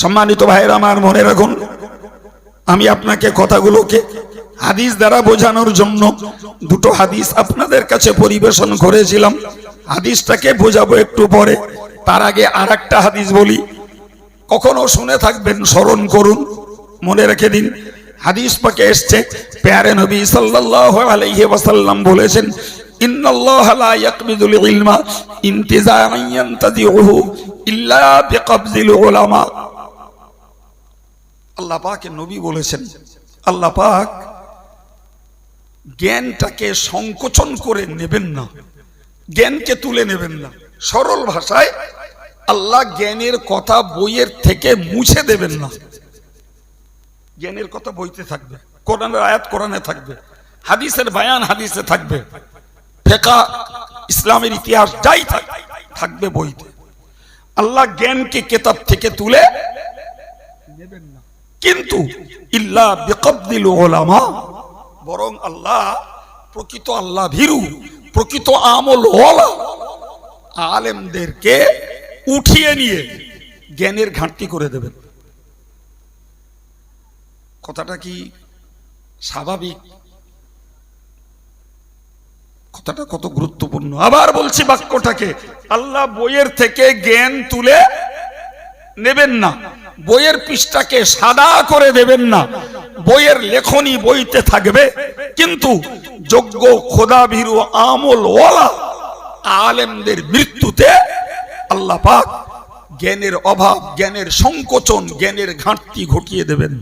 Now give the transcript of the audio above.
সম্মানিত ভাইয়েরা আমার, মনে রাখুন, আমি আপনাকে কথাগুলোকে হাদিস দ্বারা বোঝানোর জন্য দুটো হাদিস আপনাদের কাছে পরিবেশন করেছিলাম। হাদিসটাকে বোঝাবো একটু পরে, তার আগে আর একটা হাদিস বলি। কখনো শুনে থাকবেন, স্মরণ করুন, মনে রেখে দিন। হাদিস পাকে এসছে, প্যারে নবী সাল্লাল্লাহু আলাইহি ওয়াসাল্লাম বলেছেন, ইন্নাল্লাহা লা ইয়াকবিদুল ইলমা ইনতিজাআন ইয়ানতাজিউহু ইল্লা বিকবজিল উলামা। আল্লাহ পাকের নবী বলেছেন, আল্লাহ পাক জ্ঞানটাকে সংকোচন করে নেবেন না, জ্ঞানকে তুলে নেবেন না। সরল ভাষায়, আল্লাহ জ্ঞানের কথা বইয়ের থেকে মুছে দেবেন না। জ্ঞানের কথা বইতে থাকবে, কোরআনের আয়াত কোরআনে থাকবে, হাদিসের বায়ান হাদিসে থাকবে, ফিকহ ইসলামের ইতিহাস যাই থাকবে বইতে। আল্লাহ জ্ঞানকে কিতাব থেকে তুলে নেবেন না, কিন্তু ইল্লা বিকবদিল উলামা, বরং আল্লাহ প্রকৃত আল্লাহ ভীরু, প্রকৃত আমল ওয়ালা আলেমদেরকে উঠিয়ে নিয়ে জ্ঞানের ঘাটতি করে দেবেন। কথাটা কি স্বাভাবিক? কথাটা কত গুরুত্বপূর্ণ। আবার বলছি বাক্যটাকে, আল্লাহ বইয়ের থেকে জ্ঞান তুলে নেবেন না, বইয়ের পৃষ্ঠাকে সাদা করে দেবেন না, বইয়ের লেখনী বইতে থাকবে, কিন্তু যোগ্য খোদাভীরু আমল ওয়ালা আলেমদের মৃত্যুতে আল্লাহ পাক জ্ঞানের অভাব, জ্ঞানের সংকোচন, জ্ঞানের ঘাটতি ঘটিয়ে দেবেন।